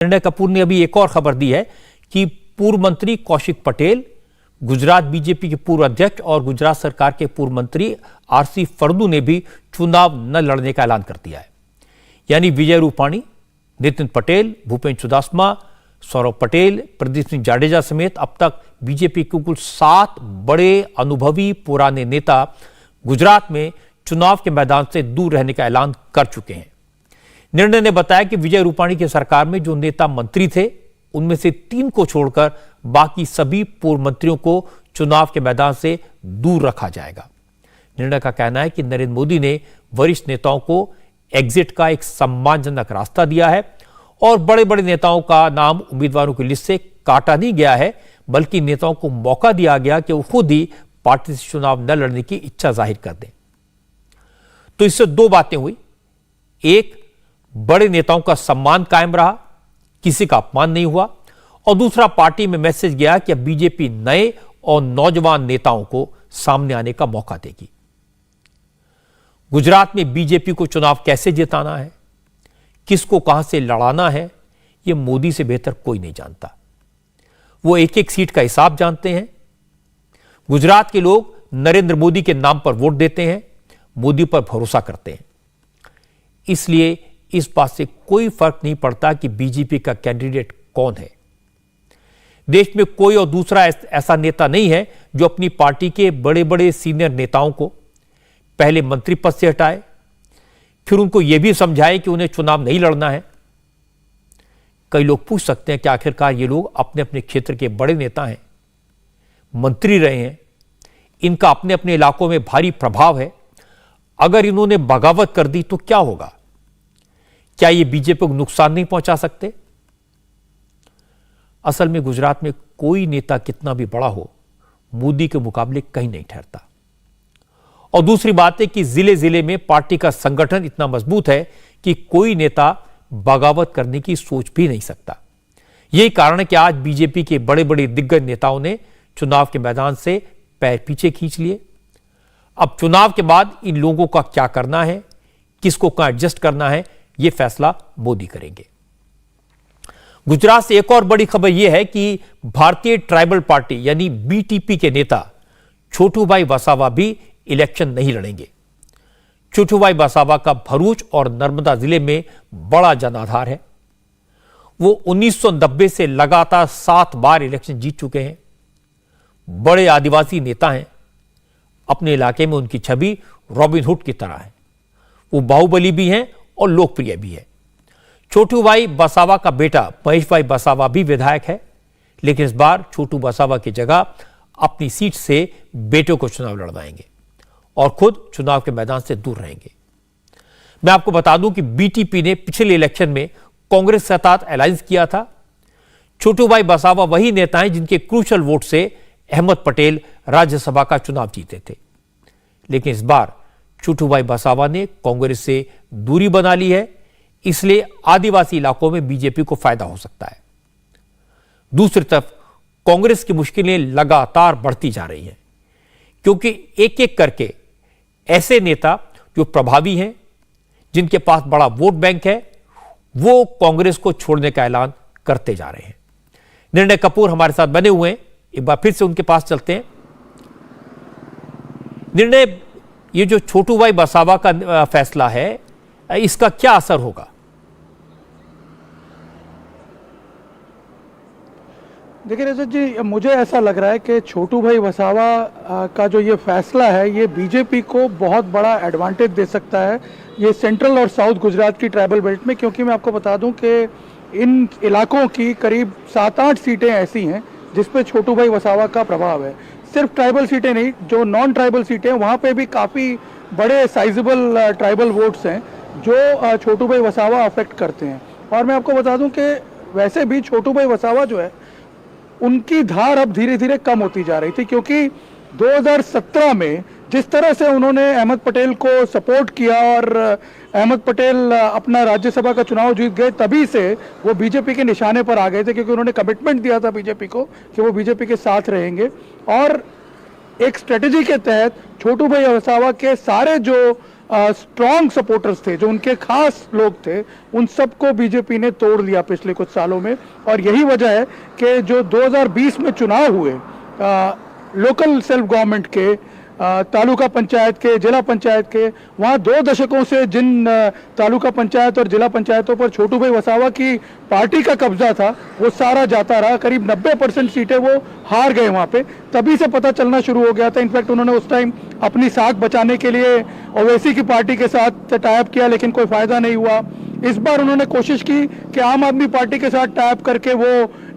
निर्णय कपूर ने अभी एक और खबर दी है कि पूर्व मंत्री कौशिक पटेल, गुजरात बीजेपी के पूर्व अध्यक्ष और गुजरात सरकार के पूर्व मंत्री आरसी फरदू ने भी चुनाव न लड़ने का ऐलान कर दिया है। यानी विजय रूपाणी, नितिन पटेल, भूपेंद्र चुडासमा, सौरभ पटेल, प्रदीप सिंह जाडेजा समेत अब तक बीजेपी के कुल 7 बड़े अनुभवी पुराने नेता गुजरात में चुनाव के मैदान से दूर रहने का ऐलान कर चुके हैं। निर्णय ने बताया कि विजय रूपाणी की सरकार में जो नेता मंत्री थे उनमें से 3 को छोड़कर बाकी सभी पूर्व मंत्रियों को चुनाव के मैदान से दूर रखा जाएगा। निर्णय का कहना है कि नरेंद्र मोदी ने वरिष्ठ नेताओं को एग्जिट का एक सम्मानजनक रास्ता दिया है और बड़े बड़े नेताओं का नाम उम्मीदवारों की लिस्ट से काटा नहीं गया है, बल्कि नेताओं को मौका दिया गया कि वो खुद ही पार्टी से चुनाव न लड़ने की इच्छा जाहिर कर दें। तो इससे 2 बातें हुई। एक, बड़े नेताओं का सम्मान कायम रहा, किसी का अपमान नहीं हुआ, और दूसरा, पार्टी में मैसेज गया कि अब बीजेपी नए और नौजवान नेताओं को सामने आने का मौका देगी। गुजरात में बीजेपी को चुनाव कैसे जिताना है, किसको कहां से लड़ाना है, यह मोदी से बेहतर कोई नहीं जानता। वो एक एक सीट का हिसाब जानते हैं। गुजरात के लोग नरेंद्र मोदी के नाम पर वोट देते हैं, मोदी पर भरोसा करते हैं। इसलिए इस बात से कोई फर्क नहीं पड़ता कि बीजेपी का कैंडिडेट कौन है। देश में कोई और दूसरा ऐसा नेता नहीं है जो अपनी पार्टी के बड़े बड़े सीनियर नेताओं को पहले मंत्री पद से हटाए, फिर उनको यह भी समझाए कि उन्हें चुनाव नहीं लड़ना है। कई लोग पूछ सकते हैं कि आखिरकार ये लोग अपने अपने क्षेत्र के बड़े नेता हैं, मंत्री रहे हैं, इनका अपने अपने इलाकों में भारी प्रभाव है। अगर इन्होंने बगावत कर दी तो क्या होगा? क्या ये बीजेपी को नुकसान नहीं पहुंचा सकते? असल में गुजरात में कोई नेता कितना भी बड़ा हो, मोदी के मुकाबले कहीं नहीं ठहरता। और दूसरी बात है कि जिले जिले में पार्टी का संगठन इतना मजबूत है कि कोई नेता बगावत करने की सोच भी नहीं सकता। यही कारण है कि आज बीजेपी के बड़े बड़े दिग्गज नेताओं ने चुनाव के मैदान से पैर पीछे खींच लिए। अब चुनाव के बाद इन लोगों का क्या करना है, किसको कहां एडजस्ट करना है, यह फैसला मोदी करेंगे। गुजरात से एक और बड़ी खबर यह है कि भारतीय ट्राइबल पार्टी यानी बीटीपी के नेता छोटूभाई वसावा भी इलेक्शन नहीं लड़ेंगे। छोटूभाई वसावा का भरूच और नर्मदा जिले में बड़ा जनाधार है। वो 1990 से लगातार 7 बार इलेक्शन जीत चुके हैं। बड़े आदिवासी नेता हैं। अपने इलाके में उनकी छवि रॉबिन हुड की तरह है। वो बाहुबली भी हैं और लोकप्रिय भी है। छोटूभाई वसावा का बेटा महेश भाई वसावा भी विधायक है, लेकिन इस बार छोटू वसावा की जगह अपनी सीट से बेटों को चुनाव लड़वाएंगे और खुद चुनाव के मैदान से दूर रहेंगे। मैं आपको बता दूं कि बीटीपी ने पिछले इलेक्शन में कांग्रेस के साथ अलायंस किया था। छोटूभाई वसावा वही नेता हैं जिनके क्रूशल वोट से अहमद पटेल राज्यसभा का चुनाव जीते थे, लेकिन इस बार छोटूभाई वसावा ने कांग्रेस से दूरी बना ली है। इसलिए आदिवासी इलाकों में बीजेपी को फायदा हो सकता है। दूसरी तरफ कांग्रेस की मुश्किलें लगातार बढ़ती जा रही हैं, क्योंकि एक एक करके ऐसे नेता जो प्रभावी हैं, जिनके पास बड़ा वोट बैंक है, वो कांग्रेस को छोड़ने का ऐलान करते जा रहे हैं। निर्णय कपूर हमारे साथ बने हुए हैं, एक बार फिर से उनके पास चलते हैं। निर्णय, ये जो छोटूभाई वसावा का फैसला है, इसका क्या असर होगा? देखिए रजत जी, मुझे ऐसा लग रहा है कि छोटूभाई वसावा का जो ये फैसला है, ये बीजेपी को बहुत बड़ा एडवांटेज दे सकता है ये सेंट्रल और साउथ गुजरात की ट्राइबल बेल्ट में। क्योंकि मैं आपको बता दूं कि इन इलाकों की करीब 7-8 सीटें ऐसी हैं जिस पे छोटूभाई वसावा का प्रभाव है। सिर्फ ट्राइबल सीटें नहीं, जो नॉन ट्राइबल सीटें हैं वहाँ पे भी काफ़ी बड़े साइजेबल ट्राइबल वोट्स हैं जो छोटूभाई वसावा अफेक्ट करते हैं। और मैं आपको बता दूं कि वैसे भी छोटूभाई वसावा जो है, उनकी धार अब धीरे धीरे कम होती जा रही थी, क्योंकि 2017 में जिस तरह से उन्होंने अहमद पटेल को सपोर्ट किया और अहमद पटेल अपना राज्यसभा का चुनाव जीत गए, तभी से वो बीजेपी के निशाने पर आ गए थे, क्योंकि उन्होंने कमिटमेंट दिया था बीजेपी को कि वो बीजेपी के साथ रहेंगे। और एक स्ट्रेटेजी के तहत छोटूभाई वसावा के सारे जो स्ट्रॉन्ग सपोर्टर्स थे, जो उनके खास लोग थे, उन सबको बीजेपी ने तोड़ दिया पिछले कुछ सालों में। और यही वजह है कि जो 2020 में चुनाव हुए लोकल सेल्फ गवर्नमेंट के, तालुका पंचायत के, जिला पंचायत के, वहाँ 2 दशकों से जिन तालुका पंचायत और जिला पंचायतों पर छोटू भाई वसावा की पार्टी का कब्जा था, वो सारा जाता रहा। करीब 90% सीटें वो हार गए वहाँ पे। तभी से पता चलना शुरू हो गया था। इनफैक्ट उन्होंने उस टाइम अपनी साख बचाने के लिए ओवैसी की पार्टी के साथ टाइप किया, लेकिन कोई फायदा नहीं हुआ। इस बार उन्होंने कोशिश की कि आम आदमी पार्टी के साथ टाइप करके वो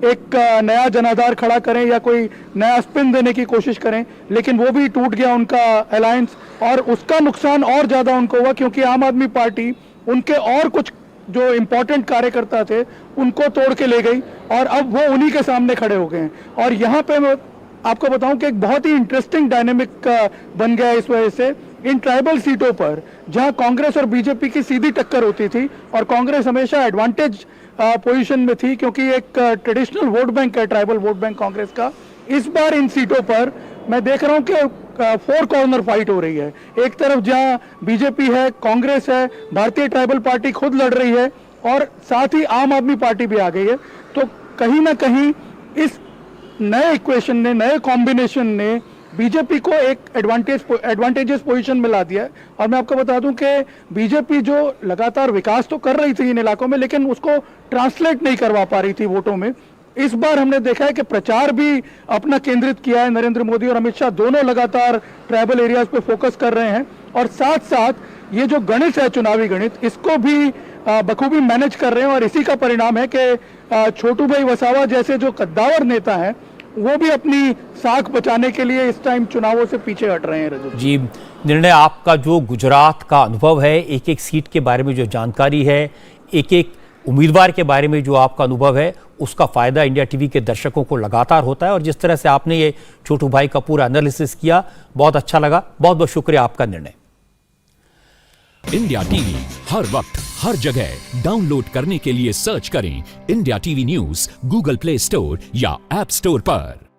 एक नया जनाधार खड़ा करें या कोई नया स्पिन देने की कोशिश करें, लेकिन वो भी टूट गया उनका अलायंस। और उसका नुकसान और ज्यादा उनको हुआ, क्योंकि आम आदमी पार्टी उनके और कुछ जो इंपॉर्टेंट कार्यकर्ता थे उनको तोड़ के ले गई, और अब वो उन्हीं के सामने खड़े हो गए हैं। और यहाँ पे मैं आपको बताऊं कि एक बहुत ही इंटरेस्टिंग डायनेमिक बन गया इस वजह से। इन ट्राइबल सीटों पर जहां कांग्रेस और बीजेपी की सीधी टक्कर होती थी, और कांग्रेस हमेशा एडवांटेज पोजीशन में थी, क्योंकि एक ट्रेडिशनल वोट बैंक है ट्राइबल वोट बैंक कांग्रेस का। इस बार इन सीटों पर मैं देख रहा हूं कि 4 कॉर्नर फाइट हो रही है। एक तरफ जहां बीजेपी है, कांग्रेस है, भारतीय ट्राइबल पार्टी खुद लड़ रही है, और साथ ही आम आदमी पार्टी भी आ गई है। तो कहीं ना कहीं इस नए इक्वेशन ने, नए कॉम्बिनेशन ने बीजेपी को एक एडवांटेजेस पोजीशन में ला दिया है। और मैं आपको बता दूं कि बीजेपी जो लगातार विकास तो कर रही थी इन इलाकों में, लेकिन उसको ट्रांसलेट नहीं करवा पा रही थी वोटों में। इस बार हमने देखा है कि प्रचार भी अपना केंद्रित किया है। नरेंद्र मोदी और अमित शाह दोनों लगातार ट्राइबल एरियाज पे फोकस कर रहे हैं, और साथ साथ ये जो गणित है, चुनावी गणित, इसको भी बखूबी मैनेज कर रहे हैं। और इसी का परिणाम है कि छोटू भाई वसावा जैसे जो कद्दावर नेता हैं, वो भी अपनी साख बचाने के लिए इस टाइम चुनावों से पीछे हट रहे हैं। रजत जी, निर्णय आपका जो गुजरात का अनुभव है, एक एक सीट के बारे में जो जानकारी है, एक एक उम्मीदवार के बारे में जो आपका अनुभव है, उसका फायदा इंडिया टीवी के दर्शकों को लगातार होता है। और जिस तरह से आपने ये छोटू भाई का पूरा एनालिसिस किया, बहुत अच्छा लगा। बहुत बहुत शुक्रिया आपका निर्णय। इंडिया टीवी हर वक्त हर जगह डाउनलोड करने के लिए सर्च करें India TV news Google play store या ऐप स्टोर पर।